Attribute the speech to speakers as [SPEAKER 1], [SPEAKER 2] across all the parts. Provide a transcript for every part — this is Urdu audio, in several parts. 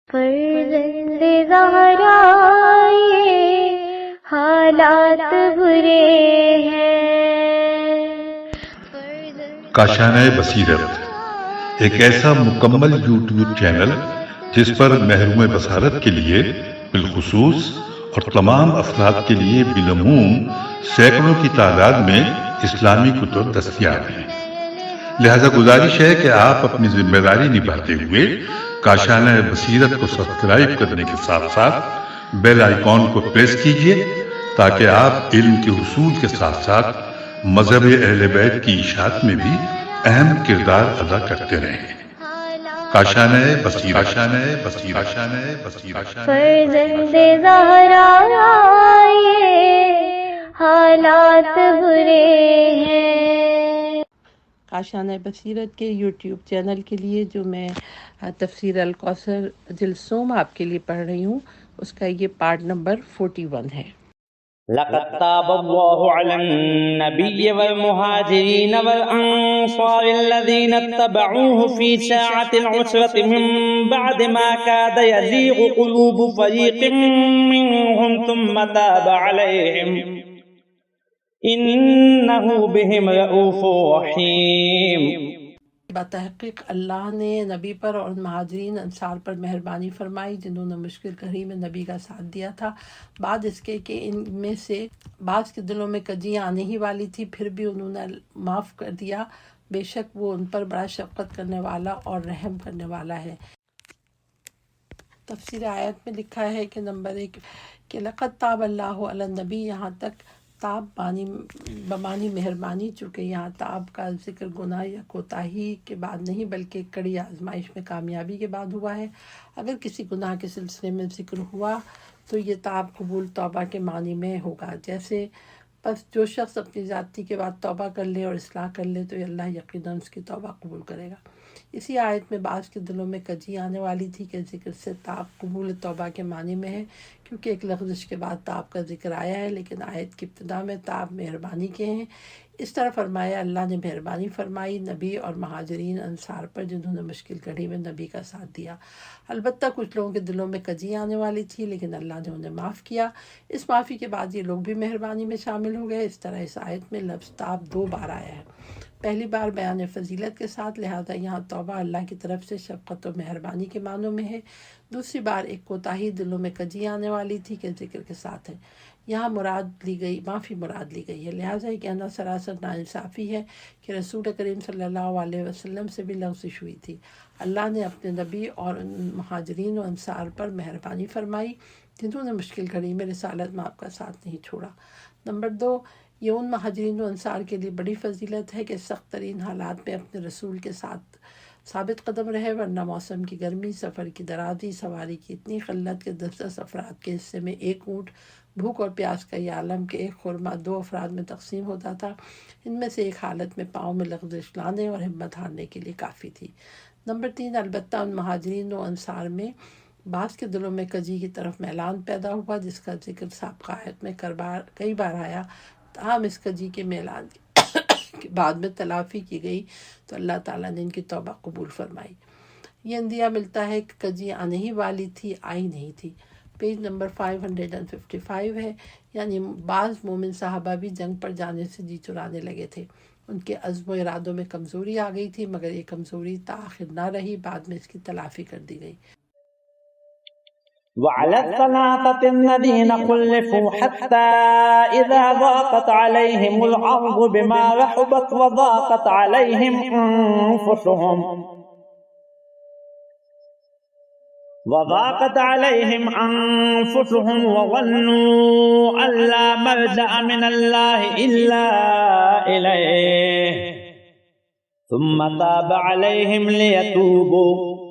[SPEAKER 1] فرزند زہرا یہ حالات برے ہیں۔
[SPEAKER 2] کاشانہ بصیرت ایک ایسا مکمل یوٹیوب چینل جس پر محروم بصارت کے لیے بالخصوص اور تمام افراد کے لیے بالعموم سینکڑوں کی تعداد میں اسلامی کتب دستیاب ہیں۔ لہذا گزارش ہے کہ آپ اپنی ذمہ داری نبھاتے ہوئے کاشانہ بصیرت کو سبسکرائب کرنے کے ساتھ ساتھ بیل آئیکن کو پریس کیجئے تاکہ آپ علم کے حصول کے ساتھ ساتھ مذہب اہل بیت کی اشاعت میں بھی اہم کردار ادا کرتے رہیں۔ کاشانہ بصیرت۔
[SPEAKER 1] فرزند زہرا یہ حالات برے ہیں۔
[SPEAKER 3] کاشانہ بصیرت کے یوٹیوب چینل کے لیے جو میں تفسیر الکوثر جلسوم آپ کے لیے پڑھ رہی ہوں، اس کا یہ پارٹ نمبر 41 ہے۔
[SPEAKER 4] لقد تاب الله على النبي والمهاجرين والأنصار الذين اتبعوه في ساعة العسرة من بعد ما كاد يزيغ قلوب فريق منهم ثم تاب عليهم إنه بهم رؤوف رحيم۔
[SPEAKER 3] بتحقیق اللہ نے نبی پر اور مہاجرین انصار پر مہربانی فرمائی جنہوں نے مشکل گھڑی میں نبی کا ساتھ دیا تھا، بعد اس کے کہ ان میں سے بعض کے دلوں میں کجیاں آنے ہی والی تھی، پھر بھی انہوں نے معاف کر دیا، بے شک وہ ان پر بڑا شفقت کرنے والا اور رحم کرنے والا ہے۔ تفسیر آیت میں لکھا ہے کہ نمبر 1 کہ لقد تاب اللہ علی النبی، یہاں تک تاب بمانی مہربانی، چونکہ یہاں تاب کا ذکر گناہ یا کوتاہی کے بعد نہیں بلکہ کڑی آزمائش میں کامیابی کے بعد ہوا ہے۔ اگر کسی گناہ کے سلسلے میں ذکر ہوا تو یہ تاب قبول توبہ کے معنی میں ہوگا، جیسے پس جو شخص اپنی ذاتی کے بعد توبہ کر لے اور اصلاح کر لے تو اللہ یقیناً اس کی توبہ قبول کرے گا۔ اسی آیت میں بعض کے دلوں میں کجی آنے والی تھی کہ ذکر سے تاب قبول توبہ کے معنی میں ہے، کیونکہ ایک لغزش کے بعد تاب کا ذکر آیا ہے، لیکن آیت کی ابتدا میں تاب مہربانی کے ہیں۔ اس طرح فرمایا اللہ نے مہربانی فرمائی نبی اور مہاجرین انصار پر جنہوں نے مشکل گھڑی میں نبی کا ساتھ دیا۔ البتہ کچھ لوگوں کے دلوں میں کجی آنے والی تھی، لیکن اللہ نے انہیں معاف کیا۔ اس معافی کے بعد یہ لوگ بھی مہربانی میں شامل ہو گئے۔ اس طرح اس آیت میں لفظ تاب 2 بار آیا ہے، پہلی بار بیان فضیلت کے ساتھ، لہذا یہاں توبہ اللہ کی طرف سے شفقت و مہربانی کے معنوں میں ہے۔ دوسری بار ایک کوتاہی دلوں میں کجی آنے والی تھی کہ ذکر کے ساتھ ہے، یہاں معافی مراد لی گئی ہے۔ لہٰذا یہ کہنا سراسر ناانصافی ہے کہ رسول کریم صلی اللہ علیہ وسلم سے بھی لغزش ہوئی تھی۔ اللہ نے اپنے نبی اور مہاجرین و انصار پر مہربانی فرمائی جنہوں نے مشکل گھڑی میں رسالت میں آپ کا ساتھ نہیں چھوڑا۔ نمبر 2 یہ ان مہاجرین و انصار کے لیے بڑی فضیلت ہے کہ سخت ترین حالات میں اپنے رسول کے ساتھ ثابت قدم رہے، ورنہ موسم کی گرمی، سفر کی درازی، سواری کی اتنی قلت کہ 10 افراد کے حصے میں ایک اونٹ، بھوک اور پیاس کا یہ عالم کہ ایک خرمہ 2 افراد میں تقسیم ہوتا تھا، ان میں سے ایک حالت میں پاؤں میں لغزش لانے اور ہمت ہارنے کے لیے کافی تھی۔ نمبر 3 البتہ ان مہاجرین و انصار میں بعض کے دلوں میں کجی کی طرف میلان پیدا ہوا جس کا ذکر سابقہ آیت میں کئی بار آیا، تاہم اس کجی کے میلان کے بعد میں تلافی کی گئی تو اللہ تعالیٰ نے ان کی توبہ قبول فرمائی۔ یہ اندیہ ملتا ہے کہ کجی آنے ہی والی تھی، آئی نہیں تھی۔ پیج نمبر 555 ہے، یعنی بعض مومن صحابہ بھی جنگ پر جانے سے جی چرانے لگے تھے، ان کے عزم و ارادوں میں کمزوری آ گئی تھی، مگر یہ کمزوری تاخیر نہ رہی، بعد میں اس کی تلافی کر دی گئی۔
[SPEAKER 4] وعلى الثلاثة الذين خلفوا حتى إذا ضاقت عليهم الأرض بما رحبت وضاقت عليهم أنفسهم وظنوا أن لا ملجأ من الله إلا إليه ثم تاب عليهم ليتوبوا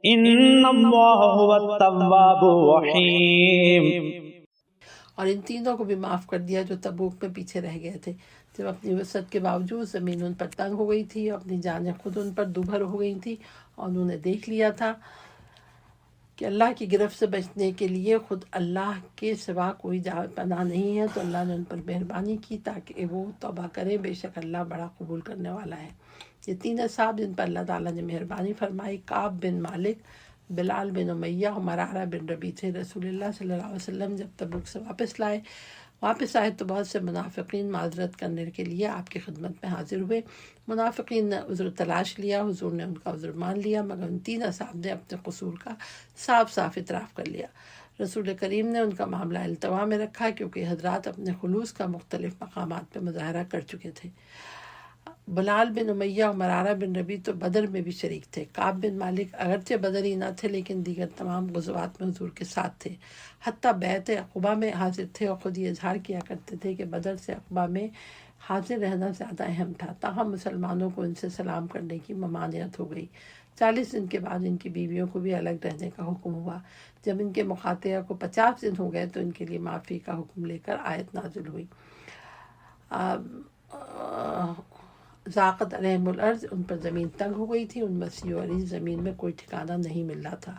[SPEAKER 4] ان اللہ هو التواب الرحیم۔
[SPEAKER 3] اور ان تینوں کو بھی معاف کر دیا جو تبوک میں پیچھے رہ گئے تھے، جب اپنی وسعت کے باوجود زمین ان پر تنگ ہو گئی تھی اور اپنی جانیں خود ان پر دوبھر ہو گئی تھی، اور انہوں نے دیکھ لیا تھا کہ اللہ کی گرفت سے بچنے کے لیے خود اللہ کے سوا کوئی پناہ نہیں ہے، تو اللہ نے ان پر مہربانی کی تاکہ وہ توبہ کریں، بے شک اللہ بڑا قبول کرنے والا ہے۔ یہ 3 اصحاب جن پر اللہ تعالیٰ نے مہربانی فرمائی، کعب بن مالک، بلال بن امیہ اور مرارہ بن ربیع تھے۔ رسول اللہ صلی اللہ علیہ وسلم جب تبوک سے واپس آئے تو بہت سے منافقین معذرت کرنے کے لیے آپ کی خدمت میں حاضر ہوئے۔ منافقین نے عذر تلاش لیا، حضور نے ان کا عذر مان لیا، مگر ان 3 اصحاب نے اپنے قصور کا صاف صاف اعتراف کر لیا۔ رسول کریم نے ان کا معاملہ التوا میں رکھا کیونکہ حضرات اپنے خلوص کا مختلف مقامات پہ مظاہرہ کر چکے تھے۔ بلال بن امیہ اور مرارہ بن ربیع تو بدر میں بھی شریک تھے۔ کعب بن مالک اگرچہ بدری نہ تھے لیکن دیگر تمام غزوات میں حضور کے ساتھ تھے، حتیٰ بیعت عقبہ میں حاضر تھے اور خود یہ اظہار کیا کرتے تھے کہ بدر سے عقبہ میں حاضر رہنا زیادہ اہم تھا، تاہم مسلمانوں کو ان سے سلام کرنے کی ممانعت ہو گئی۔ 40 دن کے بعد ان کی بیویوں کو بھی الگ رہنے کا حکم ہوا۔ جب ان کے مقاطعہ کو 50 دن ہو گئے تو ان کے لیے معافی کا حکم لے کر آیت نازل ہوئی۔ ذاقت علیہم الارض، ان پر زمین تنگ ہو گئی تھی، ان وسیع و عریض زمین میں کوئی ٹھکانہ نہیں مل رہا تھا۔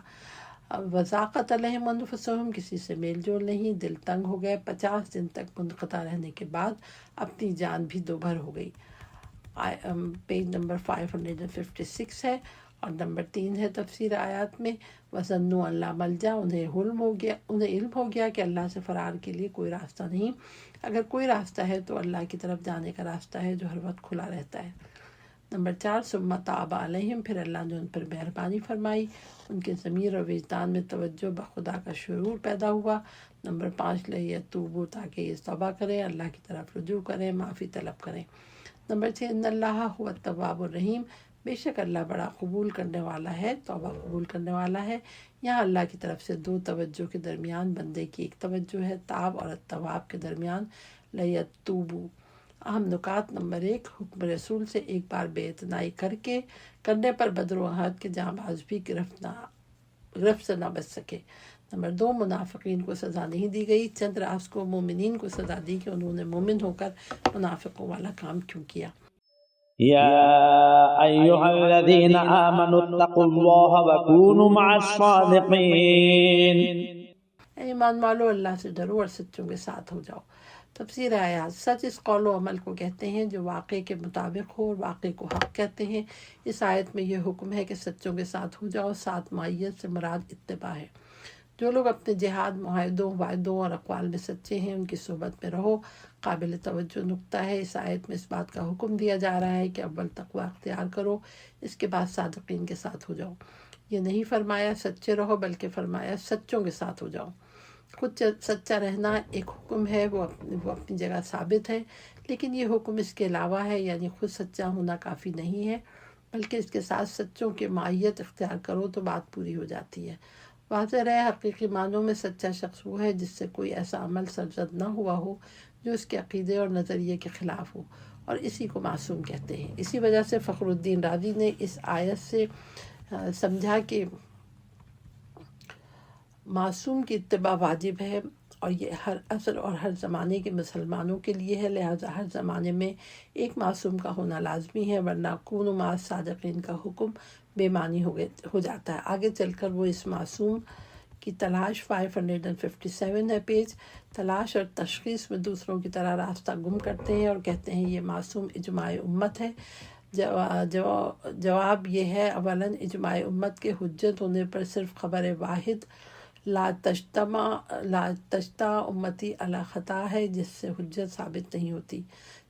[SPEAKER 3] وذاقت علیہم انفسہم، کسی سے میل جول نہیں، دل تنگ ہو گئے۔ 50 دن تک منقطع رہنے کے بعد اپنی جان بھی دوبھر ہو گئی۔ پیج نمبر 556 ہے اور نمبر 3 ہے تفسیر آیات میں۔ وَظَنُّوا أَن لَّا مَلْجَأَ، انہیں علم ہو گیا کہ اللہ سے فرار کے لیے کوئی راستہ نہیں، اگر کوئی راستہ ہے تو اللہ کی طرف جانے کا راستہ ہے جو ہر وقت کھلا رہتا ہے۔ نمبر 4 ثم تاب علیہم، پھر اللہ نے ان پر مہربانی فرمائی، ان کے ضمیر اور وجدان میں توجہ بخدا کا شعور پیدا ہوا۔ نمبر 5 لیتوبوا، تاکہ یہ توبہ کریں، اللہ کی طرف رجوع کریں، معافی طلب کریں۔ نمبر 6 ان اللہ هو التواب الرحیم، بے شک اللہ بڑا قبول کرنے والا ہے، توبہ قبول کرنے والا ہے۔ یہاں اللہ کی طرف سے 2 توجہ کے درمیان بندے کی ایک توجہ ہے، تاب اور التواب کے درمیان لیتوبوا۔ اہم نکات: نمبر 1 حکم رسول سے ایک بار بے اعتنائی کرنے پر بدر و احد کے جاں باز بھی گرفت سے نہ بچ سکے۔ نمبر 2 منافقین کو سزا نہیں دی گئی، چند راز کو مومنین کو سزا دی کہ انہوں نے مومن ہو کر منافقوں والا کام کیوں کیا۔
[SPEAKER 4] یا ایہا الذین آمنوا اتقوا اللہ وکونوا مع الصادقین،
[SPEAKER 3] اے ایمان والو اللہ سے ڈرو اور سچوں کے ساتھ ہو جاؤ۔ تفسیر آیات: سچ اس قول و عمل کو کہتے ہیں جو واقعے کے مطابق ہو اور واقعے کو حق کہتے ہیں۔ اس آیت میں یہ حکم ہے کہ سچوں کے ساتھ ہو جاؤ، ساتھ معیت سے مراد اتباع ہے۔ جو لوگ اپنے جہاد، معاہدوں، وعدوں اور اقوال میں سچے ہیں ان کی صحبت میں رہو۔ قابل توجہ نکتہ ہے، اس آیت میں اس بات کا حکم دیا جا رہا ہے کہ اول تقوی اختیار کرو، اس کے بعد صادقین کے ساتھ ہو جاؤ۔ یہ نہیں فرمایا سچے رہو بلکہ فرمایا سچوں کے ساتھ ہو جاؤ۔ خود سچا رہنا ایک حکم ہے، وہ اپنی جگہ ثابت ہے، لیکن یہ حکم اس کے علاوہ ہے، یعنی خود سچا ہونا کافی نہیں ہے بلکہ اس کے ساتھ سچوں کی معیت اختیار کرو تو بات پوری ہو جاتی ہے۔ واضح رہے حقیقی معنوں میں سچا شخص وہ ہے جس سے کوئی ایسا عمل سرزد نہ ہوا ہو جو اس کے عقیدے اور نظریے کے خلاف ہو، اور اسی کو معصوم کہتے ہیں۔ اسی وجہ سے فخر الدین رازی نے اس آیت سے سمجھا کہ معصوم کی اتباع واجب ہے اور یہ ہر عصر اور ہر زمانے کے مسلمانوں کے لیے ہے، لہٰذا ہر زمانے میں ایک معصوم کا ہونا لازمی ہے، ورنہ کونوا مع الصادقین کا حکم بے معنی ہو جاتا ہے۔ آگے چل کر وہ اس معصوم کی تلاش 557 ہے پیج، تلاش اور تشخیص میں دوسروں کی طرح راستہ گم کرتے ہیں اور کہتے ہیں یہ معصوم اجماع امت ہے۔ جواب یہ ہے، اولاً اجماع امت کے حجت ہونے پر صرف خبر واحد لا تجتمع امتی علی خطا ہے جس سے حجت ثابت نہیں ہوتی۔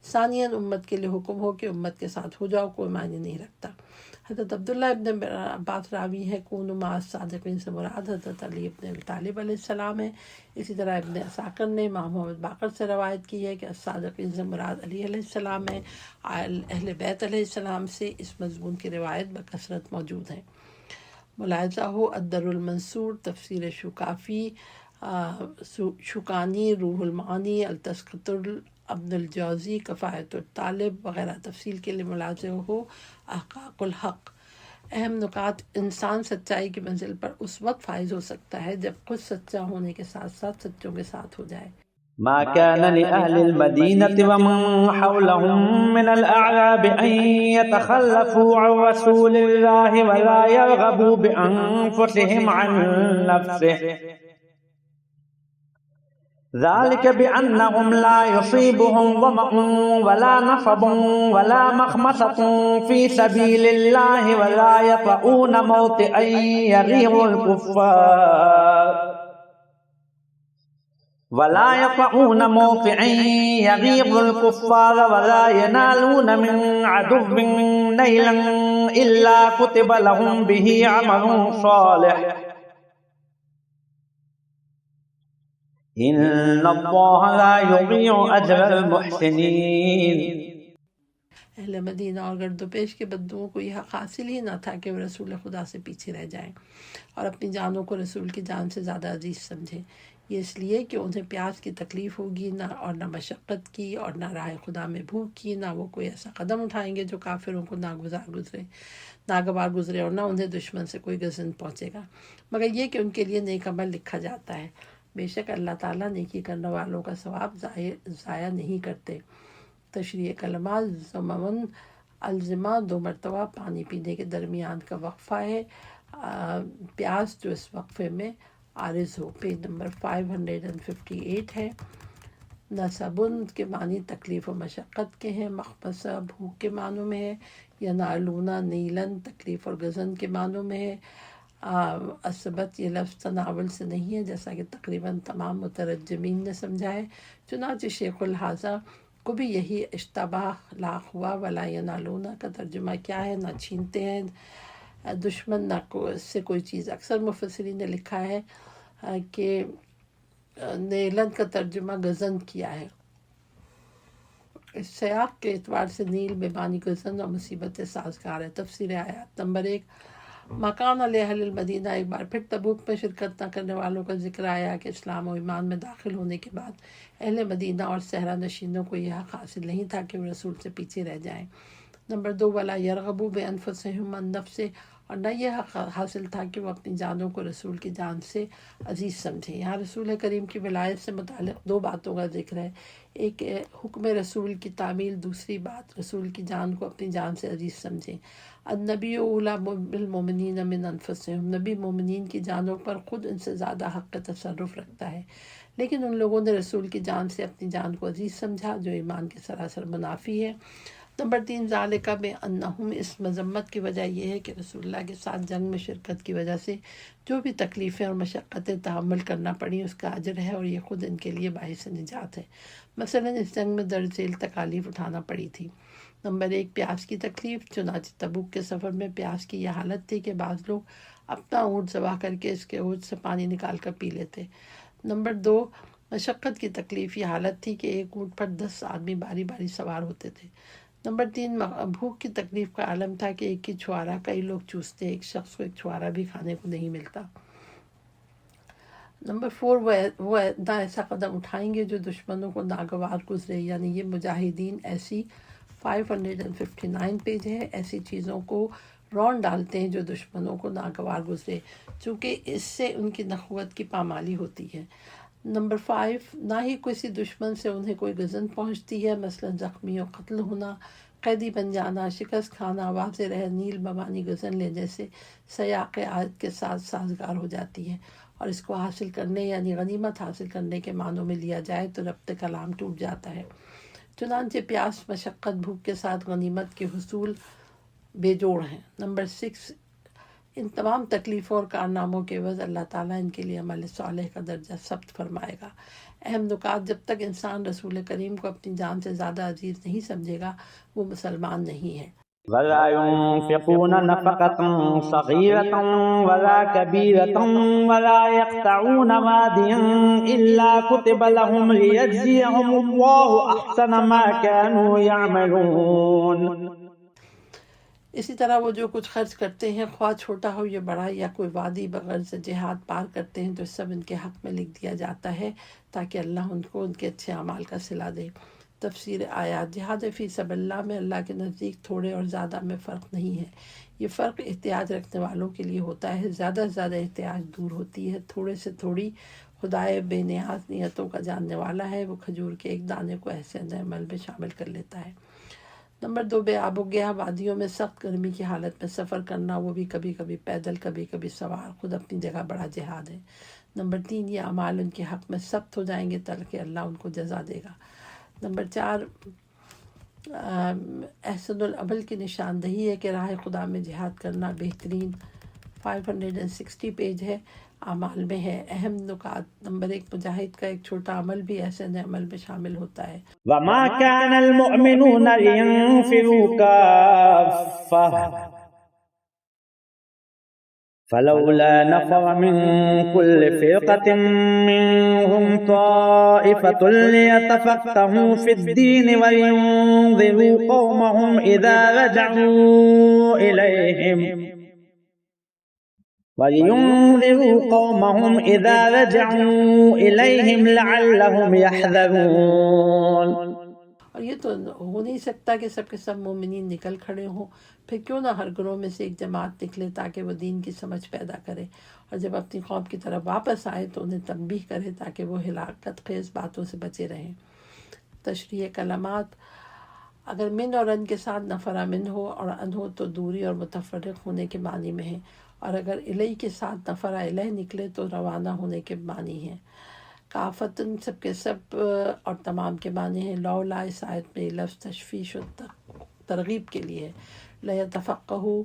[SPEAKER 3] ثانیاً امت کے لیے حکم ہو کہ امت کے ساتھ ہو جاؤ کوئی معنی نہیں رکھتا۔ حضرت عبداللہ ابن عباس راوی ہے، کونوا مع الصادقین سے مراد حضرت علی ابن ابی طالب علیہ السلام ہے۔ اسی طرح ابن عساکر نے امام محمد باقر سے روایت کی ہے کہ الصادقین سے مراد علی علیہ السلام ہے۔ اہل بیت علیہ السلام سے اس مضمون کی روایت بکثرت موجود ہیں۔ ملاحظہ ہو الدر المنصور، تفسیر شوکافی، شوکانی، روح المعانی، التذکرۃ ابن الجوزی، کفایت الطالب وغیرہ تفصیل کے لیے ملاحظہ ہو احقاق الحق۔ اہم نکات: انسان سچائی کی منزل پر اس وقت فائز ہو سکتا ہے جب خود سچا ہونے کے ساتھ ساتھ سچوں کے ساتھ ہو جائے۔
[SPEAKER 4] ما كان لأهل المدينة ومن حولهم من الأعراب أن يتخلفوا عن رسول الله ولا يرغبوا بأنفسهم عن نفسه، ذلك بأنهم لا يصيبهم ظمأ ولا نصب ولا مخمصة في سبيل الله ولا يطؤون موطئا يغيظ الكفار ولا ينالون من عدو نيلا إلا كتب لهم به عمل صالح ان اللہ لا یضیع اجر المحسنین۔
[SPEAKER 3] اہل مدینہ اور گرد و پیش کے بدوؤں کو یہ حق حاصل ہی نہ تھا کہ وہ رسول خدا سے پیچھے رہ جائیں اور اپنی جانوں کو رسول کی جان سے زیادہ عزیز سمجھیں۔ یہ اس لیے کہ انہیں پیاس کی تکلیف ہوگی نہ مشقت کی اور نہ راہ خدا میں بھوک کی، نہ وہ کوئی ایسا قدم اٹھائیں گے جو کافروں کو ناگوار گزرے اور نہ انہیں دشمن سے کوئی غزن پہنچے گا، مگر یہ کہ ان کے لیے نیک عمل لکھا جاتا ہے۔ بے شک اللہ تعالیٰ نیکی کرنے والوں کا ثواب ضائع نہیں کرتے۔ تشریح کلمہ زمن الزمہ 2 مرتبہ پانی پینے کے درمیان کا وقفہ ہے، پیاس جو اس وقفے میں عارض ہو۔ پیج نمبر 558 ہے۔ نصبن کے معنی تکلیف و مشقت کے ہیں، مخمصہ بھوک کے معنوں میں ہے، یا نالونا نیلن تکلیف اور غزن کے معنوں میں ہے۔ اسبت یہ لفظ تناول سے نہیں ہے جیسا کہ تقریباً تمام مترجمین نے سمجھا ہے، چنانچہ شیخ الحاضہ کو بھی یہی اشتباہ لاق ہوا۔ ولا ینالونا کا ترجمہ کیا ہے؟ نہ چھینتے ہیں دشمن نہ سے کوئی چیز۔ اکثر مفسرین نے لکھا ہے کہ نیلن کا ترجمہ غزن کیا ہے۔ اس سیاق کے اعتبار سے نیل بے معنی غزن اور مصیبت سازگار ہے۔ تفسیر آیات نمبر 1 مکان اہل المدینہ، ایک بار پھر تبوک میں شرکت نہ کرنے والوں کا ذکر آیا کہ اسلام و ایمان میں داخل ہونے کے بعد اہل مدینہ اور صحرا نشینوں کو یہ حق حاصل نہیں تھا کہ وہ رسول سے پیچھے رہ جائیں۔ نمبر 2 ولا یرغبوا بانفسہم عن نفسہ، اور نہ یہ حق حاصل تھا کہ وہ اپنی جانوں کو رسول کی جان سے عزیز سمجھیں۔ یہاں رسول کریم کی ولایت سے متعلق 2 باتوں کا ذکر ہے، ایک حکم رسول کی تعمیل، دوسری بات رسول کی جان کو اپنی جان سے عزیز سمجھیں۔ النبی اولی بالمؤمنین من انفسہم، نبی مومنین کی جانوں پر خود ان سے زیادہ حق تصرف رکھتا ہے، لیکن ان لوگوں نے رسول کی جان سے اپنی جان کو عزیز سمجھا جو ایمان کے سراسر منافی ہے۔ نمبر 3 ذالک بانہم، اس مذمت کی وجہ یہ ہے کہ رسول اللہ کے ساتھ جنگ میں شرکت کی وجہ سے جو بھی تکلیفیں اور مشقتیں تحمل کرنا پڑیں اس کا اجر ہے، اور یہ خود ان کے لیے باعث نجات ہے۔ مثلا اس جنگ میں درج ذیل تکالیف اٹھانا پڑی تھی۔ نمبر 1 پیاس کی تکلیف، چنانچہ تبوک کے سفر میں پیاس کی یہ حالت تھی کہ بعض لوگ اپنا اونٹ ذبح کر کے اس کے اونٹ سے پانی نکال کر پی لیتے۔ نمبر 2 مشقت کی تکلیف، یہ حالت تھی کہ ایک اونٹ پر 10 آدمی باری باری سوار ہوتے تھے۔ نمبر 3 بھوک کی تکلیف کا عالم تھا کہ ایک ہی چھوارا کئی لوگ چوستے، ایک شخص کو ایک چھوارا بھی کھانے کو نہیں ملتا۔ نمبر 4 وہ نہ ایسا قدم اٹھائیں گے جو دشمنوں کو ناگوار گزرے، یعنی یہ مجاہدین ایسی 559 پیج ہے، ایسی چیزوں کو رون ڈالتے ہیں جو دشمنوں کو ناگوار گزرے، چونکہ اس سے ان کی نخوت کی پامالی ہوتی ہے۔ نمبر 5 نہ ہی کسی دشمن سے انہیں کوئی غزن پہنچتی ہے، مثلا زخمی و قتل ہونا، قیدی بن جانا، شکست کھانا، واضح رہ نیل بمانی غزن لینے سے سیاق آیت کے ساتھ سازگار ہو جاتی ہے، اور اس کو حاصل کرنے یعنی غنیمت حاصل کرنے کے معنوں میں لیا جائے تو ربط کلام ٹوٹ جاتا ہے۔ چنانچہ پیاس، مشقت، بھوک کے ساتھ غنیمت کے حصول بے جوڑ ہیں۔ نمبر 6 ان تمام تکلیفوں اور کارناموں کے عوض اللہ تعالیٰ ان کے لیے عمل صالح کا درجہ ثبت فرمائے گا۔ اہم نکات، جب تک انسان رسول کریم کو اپنی جان سے زیادہ عزیز نہیں سمجھے گا وہ مسلمان نہیں ہے۔
[SPEAKER 4] ولا ينفقون نفقة صغيرة ولا كبيرة ولا يقطعون واديا إلا كتب لهم ليجزيهم الله أحسن ما كانوا يعملون۔
[SPEAKER 3] اسی طرح وہ جو کچھ خرچ کرتے ہیں خواہ چھوٹا ہو یا بڑا، یا کوئی وادی بغرض جہاد پار کرتے ہیں تو سب ان کے حق میں لکھ دیا جاتا ہے تاکہ اللہ ان کو ان کے اچھے اعمال کا صلہ دے۔ تفسیر آیات، جہاد فی سبیل اللہ میں اللہ کے نزدیک تھوڑے اور زیادہ میں فرق نہیں ہے، یہ فرق احتیاط رکھنے والوں کے لیے ہوتا ہے، زیادہ سے زیادہ احتیاط دور ہوتی ہے، تھوڑے سے تھوڑی خدائے بے نیاز نیتوں کا جاننے والا ہے، وہ کھجور کے ایک دانے کو احسن عمل میں شامل کر لیتا ہے۔ نمبر 2 بے آب و گیا وادیوں میں سخت گرمی کی حالت میں سفر کرنا، وہ بھی کبھی کبھی پیدل کبھی کبھی سوار، خود اپنی جگہ بڑا جہاد ہے۔ نمبر 3 یہ اعمال ان کے حق میں سخت ہو جائیں گے تاکہ اللہ ان کو جزا دے گا۔ نمبر 4 احسن العمل کی نشاندہی ہے کہ راہ خدا میں جہاد کرنا بہترین 560 پیج ہے، اعمال میں ہے۔ اہم نکات: نمبر 1 مجاہد کا ایک چھوٹا عمل بھی احسن عمل میں شامل ہوتا ہے۔
[SPEAKER 4] وما كان المؤمنون لينفروا كافة فلولا نفر من كل فرقة منهم طائفة ليتفقهوا في الدين ولينذروا قومهم إذا رجعوا إليهم لعلهم يحذرون۔
[SPEAKER 3] اور یہ تو ہو نہیں سکتا کہ سب کے سب مومنین نکل کھڑے ہوں، پھر کیوں نہ ہر گروہ میں سے ایک جماعت نکلے تاکہ وہ دین کی سمجھ پیدا کرے، اور جب اپنی قوم کی طرف واپس آئے تو انہیں تنبیہ کرے تاکہ وہ ہلاکت خیز باتوں سے بچے رہیں۔ تشریح کلمات: اگر من اور ان کے ساتھ نفر من ہو اور ان ہو تو دوری اور متفرق ہونے کے معنی میں ہے، اور اگر الیہ کے ساتھ نفر الیہ نکلے تو روانہ ہونے کے معنی ہے۔ کافتن سب کے سب اور تمام کے معنی ہیں۔ لولا اس آیت میں لفظ تشویش و ترغیب کے لیے ہے۔ لیتفقہوا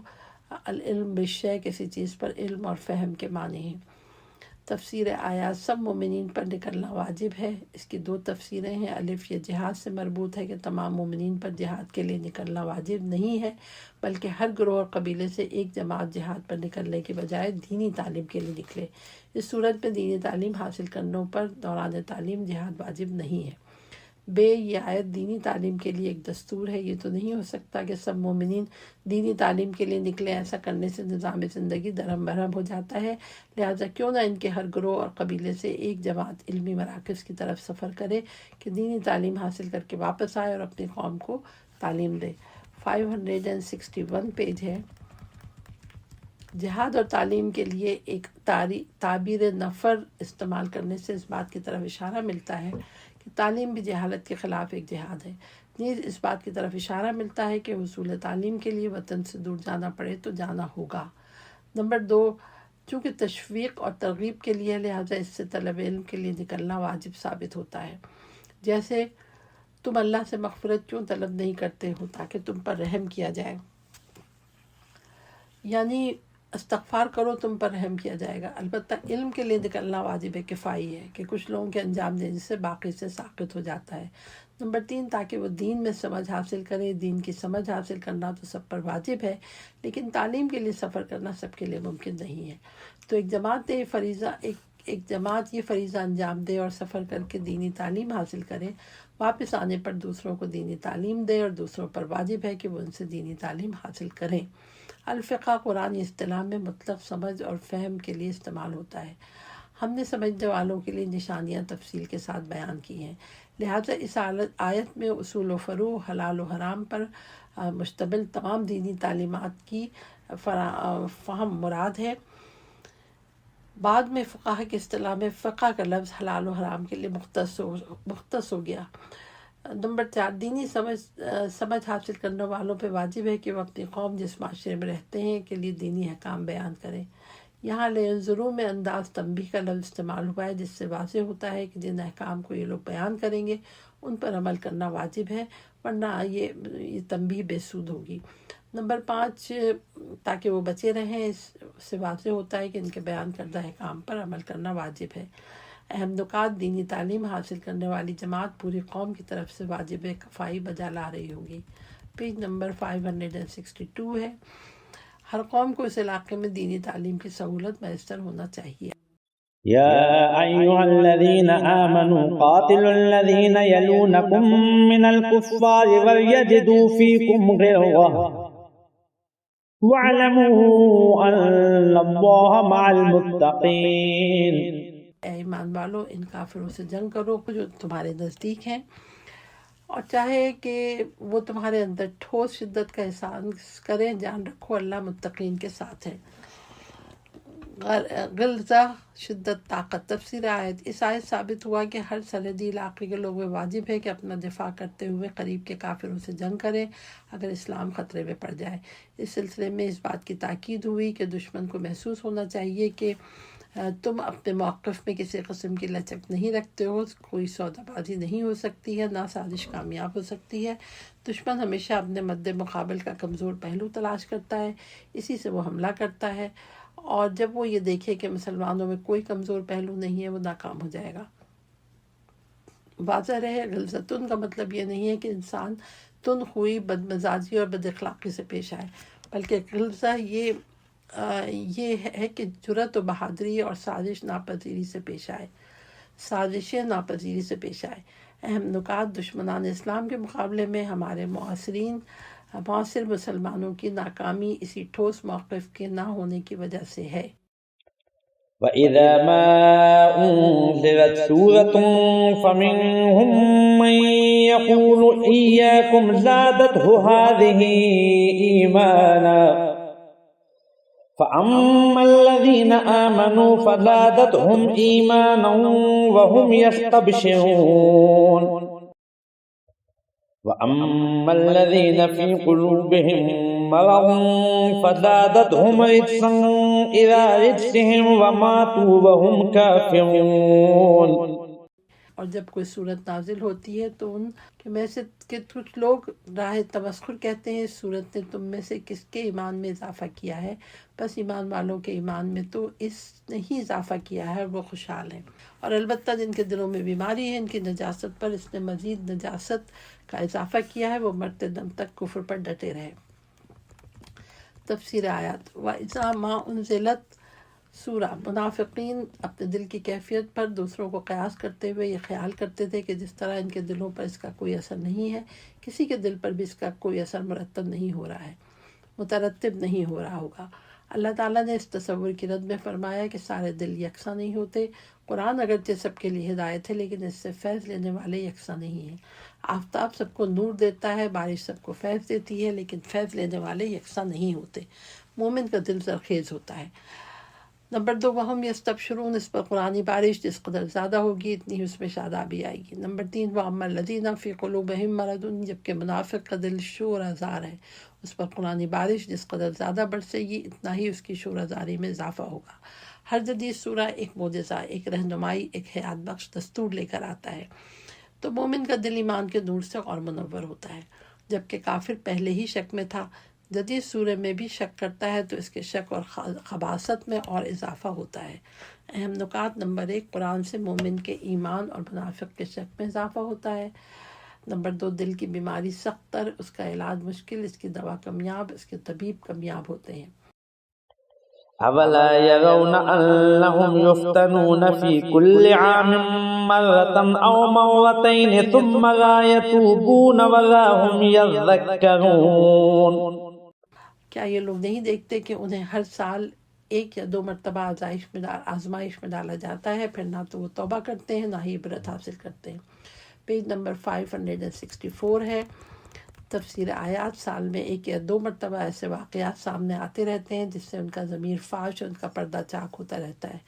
[SPEAKER 3] العلم بالشیء کسی چیز پر علم اور فہم کے معنی ہیں۔ تفسیر آیات: سب مومنین پر نکلنا واجب ہے۔ اس کی 2 تفسیریں ہیں۔ الف یہ جہاد سے مربوط ہے کہ تمام مومنین پر جہاد کے لیے نکلنا واجب نہیں ہے، بلکہ ہر گروہ اور قبیلے سے ایک جماعت جہاد پر نکلنے کے بجائے دینی تعلیم کے لیے نکلے۔ اس صورت میں دینی تعلیم حاصل کرنے پر دوران تعلیم جہاد واجب نہیں ہے۔ بے یہ آیت دینی تعلیم کے لیے ایک دستور ہے۔ یہ تو نہیں ہو سکتا کہ سب مومنین دینی تعلیم کے لیے نکلے، ایسا کرنے سے نظام زندگی درہم برہم ہو جاتا ہے، لہٰذا کیوں نہ ان کے ہر گروہ اور قبیلے سے ایک جماعت علمی مراکز کی طرف سفر کرے کہ دینی تعلیم حاصل کر کے واپس آئے اور اپنی قوم کو تعلیم دے۔ 561 پیج ہے۔ جہاد اور تعلیم کے لیے ایک تعبیر نفر استعمال کرنے سے اس بات کی طرف اشارہ ملتا ہے کہ تعلیم بھی جہالت کے خلاف ایک جہاد ہے۔ نیز اس بات کی طرف اشارہ ملتا ہے کہ حصول تعلیم کے لیے وطن سے دور جانا پڑے تو جانا ہوگا۔ نمبر 2 چونکہ تشویق اور ترغیب کے لیے لہٰذا اس سے طلب علم کے لیے نکلنا واجب ثابت ہوتا ہے۔ جیسے تم اللہ سے مغفرت کیوں طلب نہیں کرتے ہو تاکہ تم پر رحم کیا جائے، یعنی استغفار کرو تم پر رحم کیا جائے گا۔ البتہ علم کے لیے نکلنا واجب کفائی ہے کہ کچھ لوگوں کے انجام دینے سے باقی سے ساقط ہو جاتا ہے۔ نمبر 3 تاکہ وہ دین میں سمجھ حاصل کرے۔ دین کی سمجھ حاصل کرنا تو سب پر واجب ہے، لیکن تعلیم کے لیے سفر کرنا سب کے لیے ممکن نہیں ہے۔ تو ایک جماعت یہ فریضہ انجام دے اور سفر کر کے دینی تعلیم حاصل کرے، واپس آنے پر دوسروں کو دینی تعلیم دے، اور دوسروں پر واجب ہے کہ وہ ان سے دینی تعلیم حاصل کریں۔ الفقہ قرآن اصطلاح میں مطلق سمجھ اور فہم کے لیے استعمال ہوتا ہے۔ ہم نے سمجھنے والوں کے لیے نشانیاں تفصیل کے ساتھ بیان کی ہیں، لہٰذا اس آیت میں اصول و فروع، حلال و حرام پر مشتمل تمام دینی تعلیمات کی فہم مراد ہے۔ بعد میں فقہ کی اصطلاح میں فقہ کا لفظ حلال و حرام کے لیے مختص ہو گیا۔ نمبر 4 دینی سمجھ حاصل کرنے والوں پہ واجب ہے کہ وہ اپنی قوم جس معاشرے میں رہتے ہیں کے لیے دینی احکام بیان کریں۔ یہاں لینظروا میں انداز تنبیہ کا لفظ استعمال ہوا ہے، جس سے واضح ہوتا ہے کہ جن احکام کو یہ لوگ بیان کریں گے ان پر عمل کرنا واجب ہے، ورنہ یہ تنبیہ بے سود ہوگی۔ نمبر 5 تاکہ وہ بچے رہیں، اس سے واضح ہوتا ہے کہ ان کے بیان کردہ احکام پر عمل کرنا واجب ہے۔ اہم نکات: دینی تعلیم حاصل کرنے والی جماعت پوری قوم کی طرف سے واجب کفائی بجا لا رہی ہوگی۔ پیج نمبر 562 ہے۔ ہر قوم کو اس علاقے میں دینی تعلیم کی سہولت میسر ہونا چاہیے۔
[SPEAKER 4] یا ایھا الذین آمنوا قاتلوا الذین یلونکم من الکفار ولیجدوا فیکم غلظہ واعلموا ان اللہ مع المتقین۔
[SPEAKER 3] اے ایمان والو، ان کافروں سے جنگ کرو جو تمہارے نزدیک ہیں، اور چاہے کہ وہ تمہارے اندر ٹھوس شدت کا احساس کریں، جان رکھو اللہ متقین کے ساتھ ہے۔ غلظہ شدت طاقت۔ تفسیر آیت، اس آیت ثابت ہوا کہ ہر سرحدی علاقے کے لوگوں میں واجب ہے کہ اپنا دفاع کرتے ہوئے قریب کے کافروں سے جنگ کریں اگر اسلام خطرے میں پڑ جائے۔ اس سلسلے میں اس بات کی تاکید ہوئی کہ دشمن کو محسوس ہونا چاہیے کہ تم اپنے موقف میں کسی قسم کی لچک نہیں رکھتے ہو، کوئی سودا بازی نہیں ہو سکتی ہے، نہ سازش کامیاب ہو سکتی ہے۔ دشمن ہمیشہ اپنے مد مقابل کا کمزور پہلو تلاش کرتا ہے، اسی سے وہ حملہ کرتا ہے، اور جب وہ یہ دیکھے کہ مسلمانوں میں کوئی کمزور پہلو نہیں ہے وہ ناکام ہو جائے گا۔ واضح رہے، غلظتن کا مطلب یہ نہیں ہے کہ انسان تند خوئی، بدمزاجی اور بد اخلاقی سے پیش آئے، بلکہ غلظہ یہ ہے کہ جرأت و بہادری اور سازشیں ناپذیری سے پیش آئے۔ اہم نکات، دشمنان اسلام کے مقابلے میں ہمارے معاصر مسلمانوں کی ناکامی اسی ٹھوس موقف کے نہ ہونے کی وجہ سے ہے۔
[SPEAKER 4] وَإِذَا مَا أُنزِلَتْ سُورَةٌ فَمِنْهُمْ مَنْ يَقُولُ أَيُّكُمْ زَادَتْهُ هَٰذِهِ إِيمَانًا فَأَمَّا الَّذِينَ آمَنُوا فَزَادَتْهُمْ إِيمَانًا وَهُمْ يَسْتَبْشِرُونَ وَأَمَّا الَّذِينَ فِي قُلُوبِهِم مَّرَضٌ فَزَادَتْهُمْ رِجْسًا إِلَىٰ رِجْسِهِمْ وَمَاتُوا وَهُمْ كَافِرُونَ۔
[SPEAKER 3] اور جب کوئی صورت نازل ہوتی ہے تو ان میں سے کچھ لوگ راہ تمسخر کہتے ہیں، اس صورت نے تم میں سے کس کے ایمان میں اضافہ کیا ہے؟ بس ایمان والوں کے ایمان میں تو اس نے ہی اضافہ کیا ہے اور وہ خوشحال ہیں، اور البتہ جن کے دلوں میں بیماری ہے، ان کی نجاست پر اس نے مزید نجاست کا اضافہ کیا ہے، وہ مرتے دم تک کفر پر ڈٹے رہے۔ تفسیر آیات، وَإِذَا مَا أُنزِلَتْ سورہ، منافقین اپنے دل کی کیفیت پر دوسروں کو قیاس کرتے ہوئے یہ خیال کرتے تھے کہ جس طرح ان کے دلوں پر اس کا کوئی اثر نہیں ہے، کسی کے دل پر بھی اس کا کوئی اثر مترتب نہیں ہو رہا ہوگا۔ اللہ تعالیٰ نے اس تصور کی رد میں فرمایا کہ سارے دل یکساں نہیں ہوتے۔ قرآن اگرچہ سب کے لیے ہدایت ہے، لیکن اس سے فیض لینے والے یکساں نہیں ہیں۔ آفتاب سب کو نور دیتا ہے، بارش سب کو فیض دیتی ہے، لیکن فیض لینے والے یکساں نہیں ہوتے۔ مومن کا دل زرخیز ہوتا ہے۔ نمبر 2، وَهُمْ يَسْتَبْشِرُونَ، اس پر قرآنی بارش جس قدر زیادہ ہوگی اتنی ہی اس میں شادابی آئے گی۔ نمبر 3، وَأَمَّا الَّذِينَ فِي قُلُوبِهِم مَّرَضٌ، جبکہ منافق کا دل شور آزار ہے، اس پر قرآنی بارش جس قدر زیادہ برسے گی اتنا ہی اس کی شور آزاری میں اضافہ ہوگا۔ ہر جدید سورہ ایک معجزہ، ایک رہنمائی، ایک حیات بخش دستور لے کر آتا ہے، تو مومن کا دل ایمان کے نور سے اور منور ہوتا ہے، جبکہ کافر پہلے ہی شک میں تھا۔ جدید سورہ میں بھی شک کرتا ہے تو اس کے شک اور خباثت میں اور اضافہ ہوتا ہے۔ اہم نکات، نمبر 1، قرآن سے مومن کے ایمان اور منافق کے شک میں اضافہ ہوتا ہے۔ نمبر 2، دل کی بیماری سخت تر، اس کا علاج مشکل، اس کی دوا کمیاب، اس کے طبیب کمیاب ہوتے ہیں۔
[SPEAKER 4] أَوَلَا يَرَوْنَ أَنَّهُمْ يُفْتَنُونَ فِي كُلِّ عَامٍ مَّرَّةً أَوْ مَرَّتَيْنِ ثُمَّ لَا يَتُوبُونَ وَلَا هُمْ يَذَّكَّرُونَ۔
[SPEAKER 3] کیا یہ لوگ نہیں دیکھتے کہ انہیں ہر سال 1 یا 2 مرتبہ آزمائش میں ڈالا جاتا ہے، پھر نہ تو وہ توبہ کرتے ہیں نہ ہی عبرت حاصل کرتے ہیں۔ پیج نمبر 564 ہے۔ تفسیر آیات، سال میں 1 یا 2 مرتبہ ایسے واقعات سامنے آتے رہتے ہیں جس سے ان کا ضمیر فاش اور ان کا پردہ چاک ہوتا رہتا ہے۔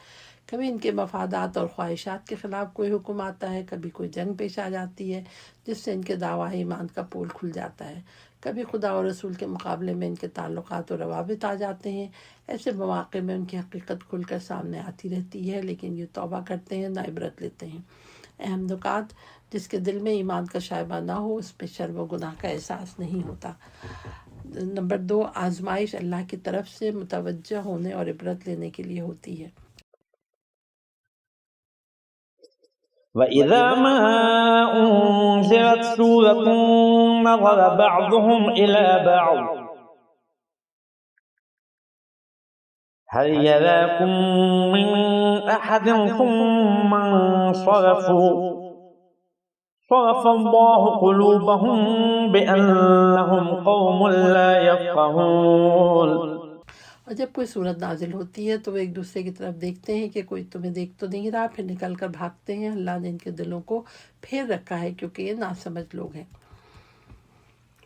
[SPEAKER 3] کبھی ان کے مفادات اور خواہشات کے خلاف کوئی حکم آتا ہے، کبھی کوئی جنگ پیش آ جاتی ہے جس سے ان کے دعویٰ ایمان کا پول کھل جاتا ہے، کبھی خدا اور رسول کے مقابلے میں ان کے تعلقات اور روابط آ جاتے ہیں۔ ایسے مواقع میں ان کی حقیقت کھل کر سامنے آتی رہتی ہے، لیکن یہ توبہ کرتے ہیں نہ عبرت لیتے ہیں۔ اہم نکات، جس کے دل میں ایمان کا شائبہ نہ ہو اس پہ شرم و گناہ کا احساس نہیں ہوتا۔ نمبر 2، آزمائش اللہ کی طرف سے متوجہ ہونے اور عبرت لینے کے لیے ہوتی ہے۔
[SPEAKER 4] وَإِذَا مَا أُنزِلَتْ سُورَةٌ نَظَرَ بَعْضُهُمْ إِلَىٰ بَعْضٍ هَلْ يَرَاكُم مِّنْ أَحَدٍ ثُمَّ انصَرَفُوا صَرَفَ اللَّهُ قُلُوبَهُم بِأَنَّهُمْ قَوْمٌ لَّا يَفْقَهُونَ۔
[SPEAKER 3] اور جب کوئی صورت نازل ہوتی ہے تو وہ ایک دوسرے کی طرف دیکھتے ہیں کہ کوئی تمہیں دیکھ تو نہیں رہا، پھر نکل کر بھاگتے ہیں۔ اللہ نے ان کے دلوں کو پھیر رکھا ہے کیونکہ یہ ناسمجھ لوگ ہیں۔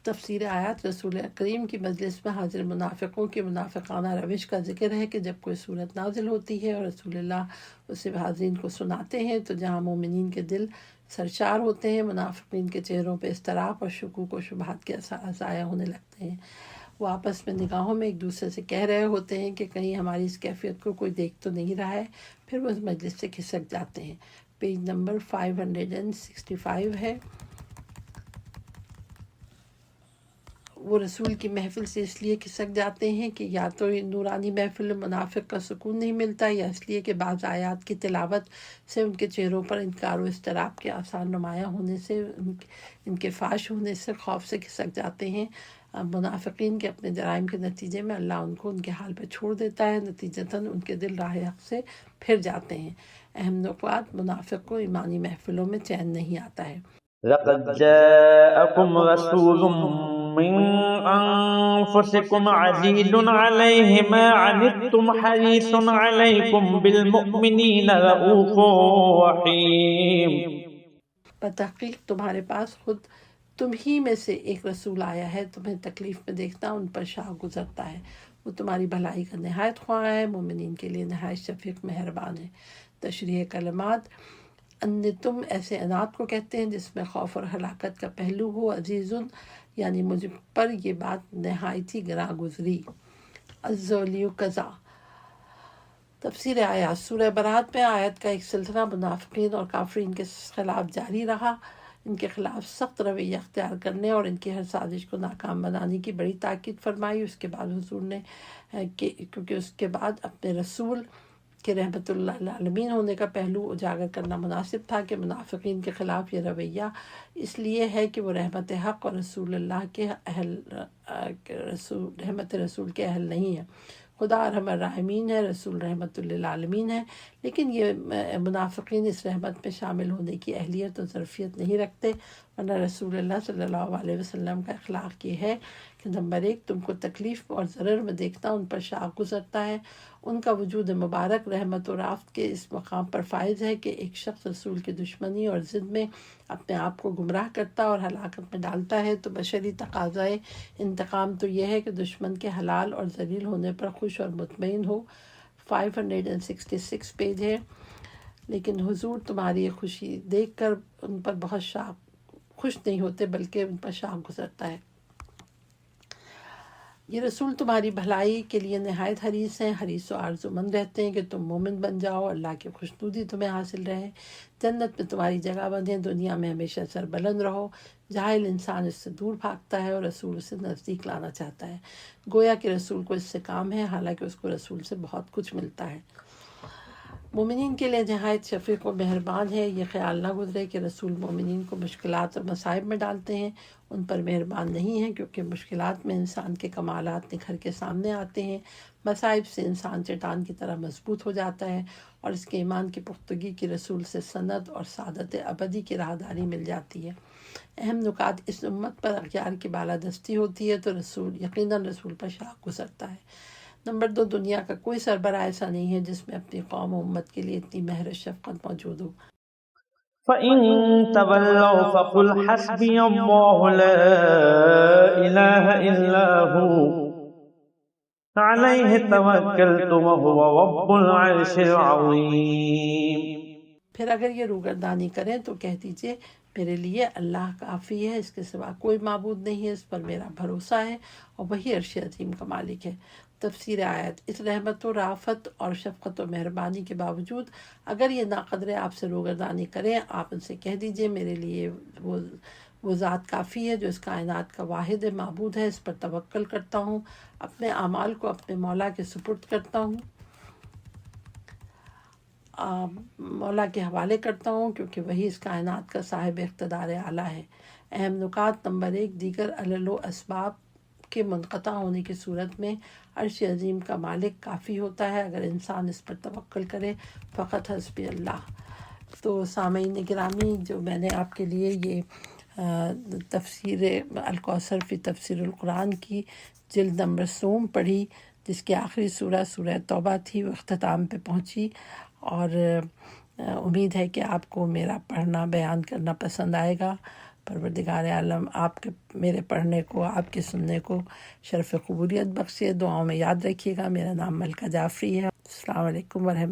[SPEAKER 3] تفسیر آیات رسول کریم کی مجلس میں حاضر منافقوں کی منافقانہ روش کا ذکر ہے کہ جب کوئی صورت نازل ہوتی ہے اور رسول اللہ اسے حاضرین کو سناتے ہیں تو جہاں مومنین کے دل سرشار ہوتے ہیں، منافقین کے چہروں پہ اضطراب اور شکوک و شبہات کے اثرات ضائع ہونے لگتے ہیں۔ وہ آپس میں نگاہوں میں ایک دوسرے سے کہہ رہے ہوتے ہیں کہ کہیں ہماری اس کیفیت کو کوئی دیکھ تو نہیں رہا ہے، پھر وہ اس مجلس سے کھسک جاتے ہیں۔ پیج نمبر 565 ہے۔ وہ رسول کی محفل سے اس لیے کھسک جاتے ہیں کہ یا تو نورانی محفل منافق کا سکون نہیں ملتا، یا اس لیے کہ بعض آیات کی تلاوت سے ان کے چہروں پر انکار و اضطراب کے آثار نمایاں ہونے سے، ان کے فاش ہونے سے خوف سے کھسک جاتے ہیں۔ منافقین کے اپنے جرائم کے نتیجے میں اللہ ان کو ان کے حال پہ چھوڑ دیتا ہے، نتیجتاً ان کے دل راہ حق سے پھر جاتے ہیں۔ اہم نکات: منافق کو ایمانی محفلوں میں چین نہیں آتا ہے۔
[SPEAKER 4] لقد جاءكم رسول من أنفسكم عزيز عليه ما عنتم حريص عليكم بالمؤمنين رؤوف رحيم۔
[SPEAKER 3] بتحقیق تمہارے پاس خود تم ہی میں سے ایک رسول آیا ہے، تمہیں تکلیف میں دیکھتا ان پر شاہ گزرتا ہے، وہ تمہاری بھلائی کا نہایت خواہ ہے، مومنین کے لیے نہایت شفیق مہربان ہے۔ تشریح کلمات: ان تم ایسے انات کو کہتے ہیں جس میں خوف اور ہلاکت کا پہلو ہو۔ عزیزن یعنی مجھ پر یہ بات نہایت ہی گراں گزری۔ الذولی قضا۔ تفسیر آیات: سورہ برات میں آیت کا ایک سلسلہ منافقین اور کافرین کے خلاف جاری رہا۔ ان کے خلاف سخت رویہ اختیار کرنے اور ان کی ہر سازش کو ناکام بنانے کی بڑی تاکید فرمائی۔ اس کے بعد حضور نے کیونکہ اس کے بعد اپنے رسول کہ رحمت اللہ العالمین ہونے کا پہلو اجاگر کرنا مناسب تھا کہ منافقین کے خلاف یہ رویہ اس لیے ہے کہ وہ رحمت حق اور رسول اللہ کے رحمت رسول کے اہل نہیں ہیں۔ خدا ارحم الراحمین ہے، رسول رحمت للعالمین ہے، لیکن یہ منافقین اس رحمت میں شامل ہونے کی اہلیت اور ظرفیت نہیں رکھتے، ورنہ رسول اللہ صلی اللہ علیہ وسلم کا اخلاق یہ ہے کہ نمبر 1 تم کو تکلیف اور ضرر میں دیکھتا ان پر شاہ گزرتا ہے۔ ان کا وجود مبارک رحمت و رافت کے اس مقام پر فائز ہے کہ ایک شخص رسول کی دشمنی اور ضد میں اپنے آپ کو گمراہ کرتا اور ہلاکت میں ڈالتا ہے تو بشری تقاضائے انتقام تو یہ ہے کہ دشمن کے حلال اور ذلیل ہونے پر خوش اور مطمئن ہو۔ 566 پیج ہے۔ لیکن حضور تمہاری یہ خوشی دیکھ کر ان پر بہت خوش نہیں ہوتے بلکہ ان پر شاہ گزرتا ہے۔ یہ رسول تمہاری بھلائی کے لیے نہایت حریص ہیں، حریص و آرزومند رہتے ہیں کہ تم مومن بن جاؤ، اللہ کی خوشنودی تمہیں حاصل رہے، جنت میں تمہاری جگہ بنے، دنیا میں ہمیشہ سربلند رہو۔ جاہل انسان اس سے دور بھاگتا ہے اور رسول اسے نزدیک لانا چاہتا ہے، گویا کہ رسول کو اس سے کام ہے، حالانکہ اس کو رسول سے بہت کچھ ملتا ہے۔ مومنین کے لیے نہایت شفیق و مہربان ہے۔ یہ خیال نہ گزرے کہ رسول مومنین کو مشکلات اور مصائب میں ڈالتے ہیں، ان پر مہربان نہیں ہیں، کیونکہ مشکلات میں انسان کے کمالات نکھر کے سامنے آتے ہیں، مصائب سے انسان چٹان کی طرح مضبوط ہو جاتا ہے اور اس کے ایمان کی پختگی کی رسول سے سند اور سعادت ابدی کی راہداری مل جاتی ہے۔ اہم نکات: اس امت پر اغیار کی بالادستی ہوتی ہے تو یقیناً رسول پر شاہ گزرتا ہے۔ نمبر 2 دنیا کا کوئی سربراہ ایسا نہیں ہے جس میں اپنی قوم و امت کے لیے اتنی مہر و شفقت موجود ہو۔
[SPEAKER 4] فَإِن تَوَلَّوْا فَقُلْ حَسْبِيَ اللَّهُ لَا إِلَٰهَ إِلَّا هُوَ عَلَيْهِ تَوَكَّلْتُ وَهُوَ رَبُّ الْعَرْشِ الْعَظِيمِ۔
[SPEAKER 3] پھر اگر یہ روگردانی کریں تو کہہ دیجئے میرے لیے اللہ کافی ہے، اس کے سوا کوئی معبود نہیں ہے، اس پر میرا بھروسہ ہے اور وہی عرش عظیم کا مالک ہے۔ تفسیر آیت: اس رحمت و رافت اور شفقت و مہربانی کے باوجود اگر یہ ناقدرے آپ سے روگردانی کریں، آپ ان سے کہہ دیجئے میرے لیے وہ ذات کافی ہے جو اس کائنات کا واحد معبود ہے، اس پر توکل کرتا ہوں، اپنے اعمال کو اپنے مولا کے سپرد کرتا ہوں، مولا کے حوالے کرتا ہوں، کیونکہ وہی اس کائنات کا صاحب اقتدار اعلیٰ ہے۔ اہم نکات: نمبر 1 دیگر علل و اسباب کے منقطع ہونے کی صورت میں عرش عظیم کا مالک کافی ہوتا ہے اگر انسان اس پر توکل کرے۔ فقط حسبی اللہ۔ تو سامعین گرامی، جو میں نے آپ کے لیے یہ تفسیر الکوثر فی تفسیر القرآن کی جلد نمبر 100 پڑھی، جس کی آخری سورہ توبہ تھی، وہ اختتام پہ پہنچی، اور امید ہے کہ آپ کو میرا پڑھنا بیان کرنا پسند آئے گا۔ پروردگار عالم آپ کے میرے پڑھنے کو، آپ کے سننے کو شرف قبولیت بخشے. دعاؤں میں یاد رکھیے گا. میرا نام ملکہ جعفری ہے. السلام علیکم ورحمۃ